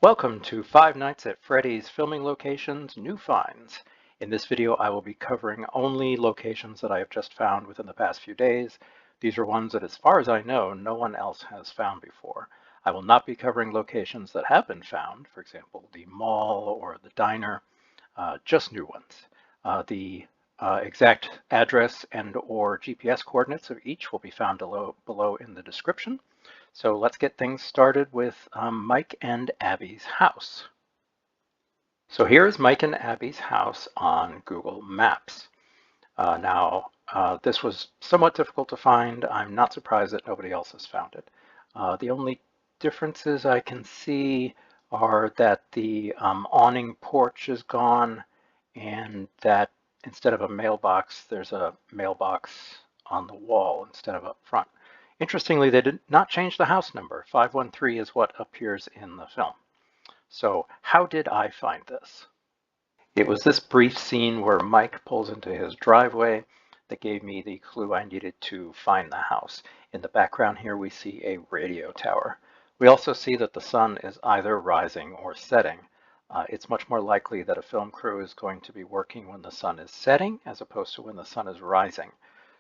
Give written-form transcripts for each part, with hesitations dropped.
Welcome to 5 Nights at Freddy's Filming Locations New Finds. In this video I will be covering only locations that I have just found within the past few days. These are ones that, as far as I know, no one else has found before. I will not be covering locations that have been found, for example the mall or the diner, just new ones. The exact address and or GPS coordinates of each will be found below in the description. So let's get things started with Mike and Abby's house. So here is Mike and Abby's house on Google Maps. This was somewhat difficult to find. I'm not surprised that nobody else has found it. The only differences I can see are that the awning porch is gone and that instead of a mailbox, there's a mailbox on the wall instead of up front. Interestingly, they did not change the house number. 513 is what appears in the film. So how did I find this? It was this brief scene where Mike pulls into his driveway that gave me the clue I needed to find the house. In the background here we see a radio tower. We also see that the sun is either rising or setting. It's much more likely that a film crew is going to be working when the sun is setting as opposed to when the sun is rising.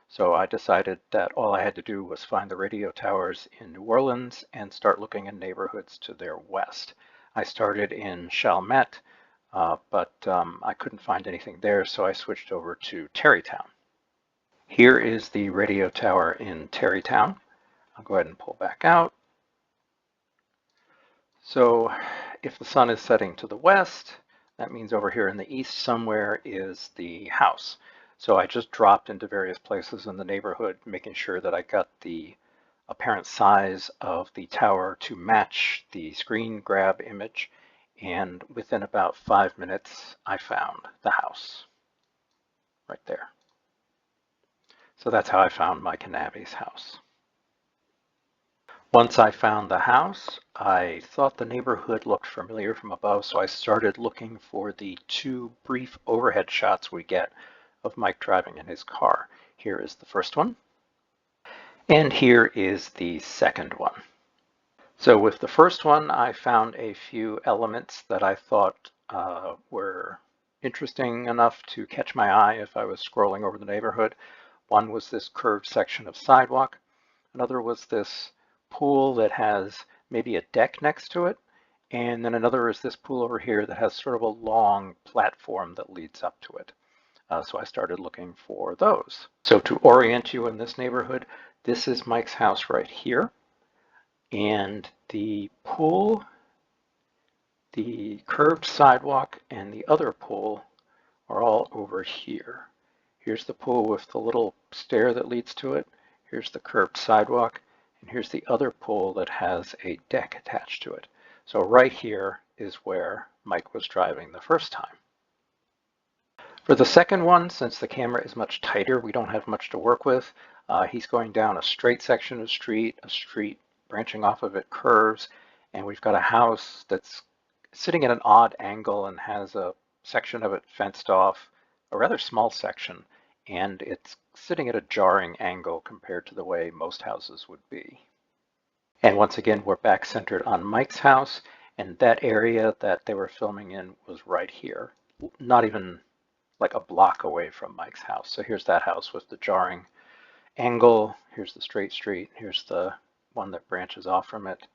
So I decided that all I had to do was find the radio towers in New Orleans and start looking in neighborhoods to their west. I started in Chalmette, but I couldn't find anything there, so I switched over to Terrytown. Here is the radio tower in Terrytown. I'll go ahead and pull back out. So if the sun is setting to the west, that means over here in the east somewhere is the house. So I just dropped into various places in the neighborhood, making sure that I got the apparent size of the tower to match the screen grab image. And within about 5 minutes, I found the house right there. So that's how I found Mike and Abby's house. Once I found the house, I thought the neighborhood looked familiar from above, so I started looking for the two brief overhead shots we get of Mike driving in his car. Here is the first one, and here is the second one. So with the first one, I found a few elements that I thought were interesting enough to catch my eye if I was scrolling over the neighborhood. One was this curved section of sidewalk. Another was this pool that has maybe a deck next to it. And then another is this pool over here that has sort of a long platform that leads up to it. So I started looking for those. So to orient you in this neighborhood, this is Mike's house right here. And the pool, the curved sidewalk, and the other pool are all over here. Here's the pool with the little stair that leads to it. Here's the curved sidewalk. And here's the other pool that has a deck attached to it. So right here is where Mike was driving the first time. For the second one, since the camera is much tighter, we don't have much to work with. He's going down a straight section of street, a street branching off of it curves, and we've got a house that's sitting at an odd angle and has a section of it fenced off, a rather small section, and it's sitting at a jarring angle compared to the way most houses would be. And once again, we're back centered on Mike's house, and that area that they were filming in was right here, not even like a block away from Mike's house. So here's that house with the jarring angle. Here's the straight street. Here's the one that branches off from it.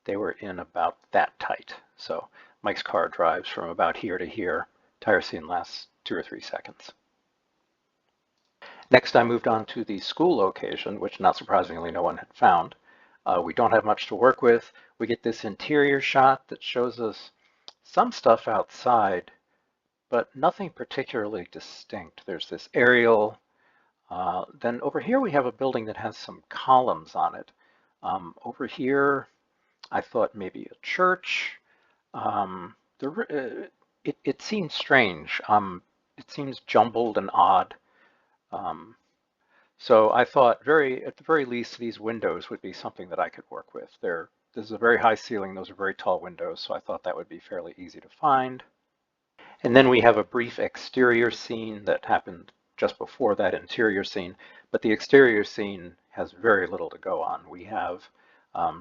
They were in about that tight. So Mike's car drives from about here to here. Tire scene lasts 2 or 3 seconds. Next, I moved on to the school location, which not surprisingly no one had found. We don't have much to work with. We get this interior shot that shows us some stuff outside, but nothing particularly distinct. There's this aerial. Then over here we have a building that has some columns on it. Over here, I thought maybe a church. It seems strange. It seems jumbled and odd. So I thought at the very least, these windows would be something that I could work with. This is a very high ceiling. Those are very tall windows, so I thought that would be fairly easy to find. And then we have a brief exterior scene that happened just before that interior scene, but the exterior scene has very little to go on. We have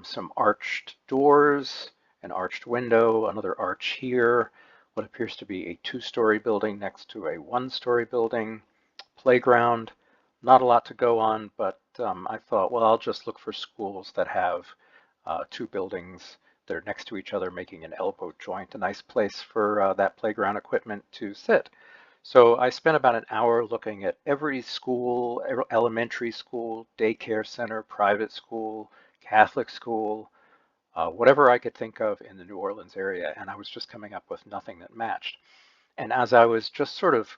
some arched doors an arched window, another arch here, what appears to be a two-story building next to a one-story building, playground. Not a lot to go on, but I thought, well, I'll just look for schools that have two buildings that are next to each other, making an elbow joint, a nice place for that playground equipment to sit. So I spent about an hour looking at every school, elementary school, daycare center, private school, Catholic school, whatever I could think of in the New Orleans area, and I was just coming up with nothing that matched. And as I was just sort of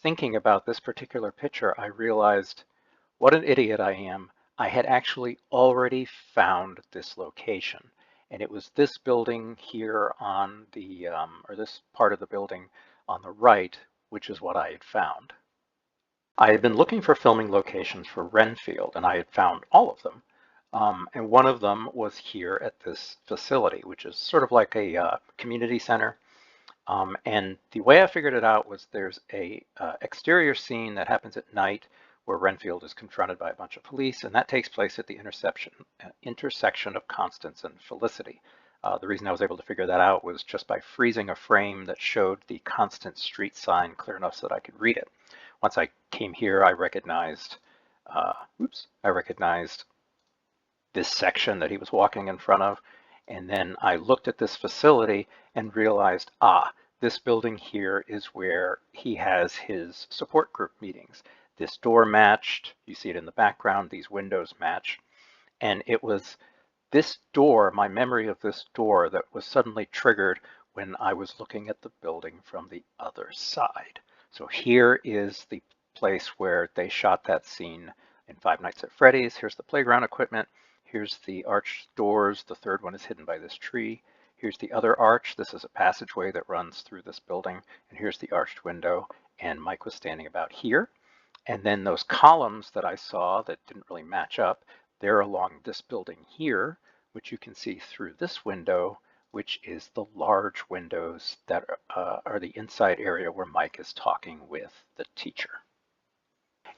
thinking about this particular picture, I realized what an idiot I am. I had actually already found this location. And it was this building here on the, or this part of the building on the right, which is what I had found. I had been looking for filming locations for Renfield, and I had found all of them. And one of them was here at this facility, which is sort of like a community center. And the way I figured it out was there's a exterior scene that happens at night where Renfield is confronted by a bunch of police, and that takes place at the intersection of Constance and Felicity. The reason I was able to figure that out was just by freezing a frame that showed the Constance Street sign clear enough so that I could read it. Once I came here, I recognized this section that he was walking in front of. And then I looked at this facility and realized, this building here is where he has his support group meetings. This door matched, you see it in the background, these windows match. And it was this door, my memory of this door, that was suddenly triggered when I was looking at the building from the other side. So here is the place where they shot that scene in Five Nights at Freddy's. Here's the playground equipment. Here's the arched doors. The third one is hidden by this tree. Here's the other arch. This is a passageway that runs through this building. And here's the arched window. And Mike was standing about here. And then those columns that I saw that didn't really match up, they're along this building here, which you can see through this window, which is the large windows that are the inside area where Mike is talking with the teacher.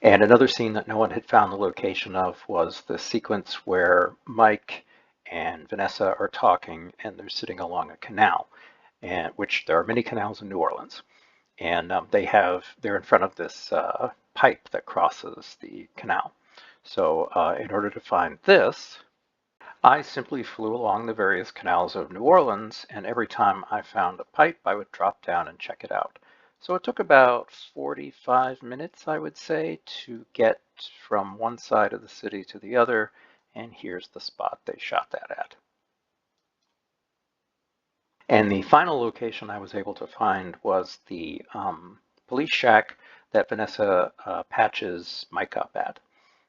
And another scene that no one had found the location of was the sequence where Mike and Vanessa are talking and they're sitting along a canal, and which there are many canals in New Orleans. And they're in front of this pipe that crosses the canal. So in order to find this, I simply flew along the various canals of New Orleans, and every time I found a pipe, I would drop down and check it out. So it took about 45 minutes, I would say, to get from one side of the city to the other, and here's the spot they shot that at. And the final location I was able to find was the police shack that Vanessa patches Mike up at.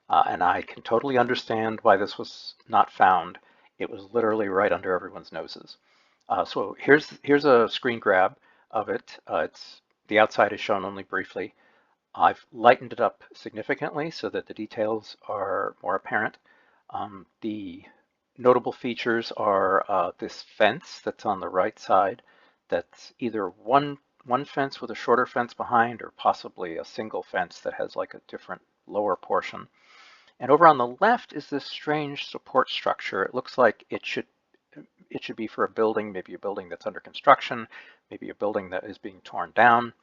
And I can totally understand why this was not found. It was literally right under everyone's noses. So here's a screen grab of it. The outside is shown only briefly. I've lightened it up significantly so that the details are more apparent. The notable features are this fence that's on the right side. That's either one fence with a shorter fence behind, or possibly a single fence that has like a different lower portion. And over on the left is this strange support structure. It looks like it should be for a building, maybe a building that's under construction, maybe a building that is being torn down.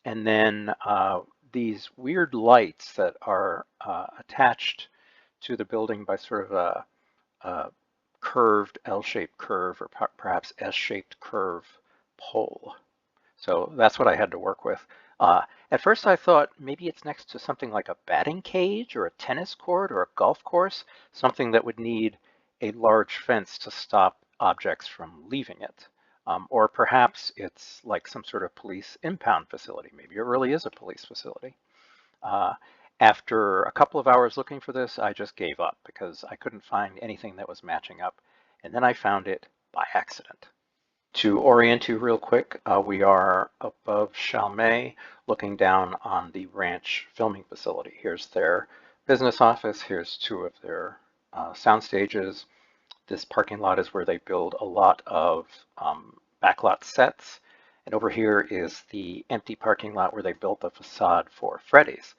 And then these weird lights that are attached to the building by sort of a curved L-shaped curve, or perhaps S-shaped curve pole. So that's what I had to work with. At first I thought maybe it's next to something like a batting cage or a tennis court or a golf course, something that would need a large fence to stop objects from leaving it. Or perhaps it's like some sort of police impound facility. Maybe it really is a police facility. After a couple of hours looking for this, I just gave up because I couldn't find anything that was matching up. And then I found it by accident. To orient you real quick, we are above Chalmey, looking down on the ranch filming facility. Here's their business office. Here's two of their sound stages. This parking lot is where they build a lot of backlot sets. And over here is the empty parking lot where they built the facade for Freddy's.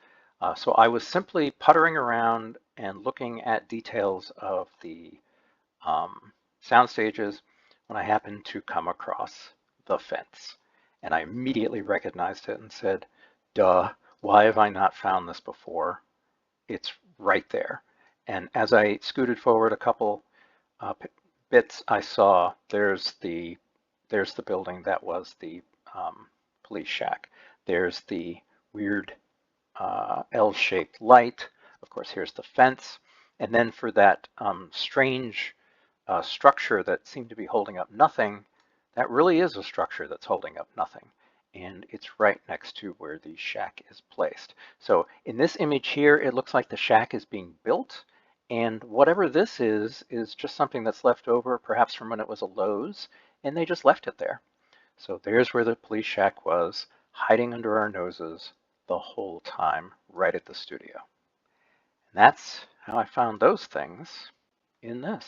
So I was simply puttering around and looking at details of the sound stages when I happened to come across the fence. And I immediately recognized it and said, duh, why have I not found this before? It's right there. And as I scooted forward a couple bits, I saw there's the building that was the police shack. There's the weird L-shaped light. Of course, here's the fence. And then for that strange structure that seemed to be holding up nothing, that really is a structure that's holding up nothing. And it's right next to where the shack is placed. So in this image here, it looks like the shack is being built. And whatever this is just something that's left over, perhaps from when it was a Lowe's, and they just left it there. So there's where the police shack was, hiding under our noses the whole time, right at the studio. And that's how I found those things in this.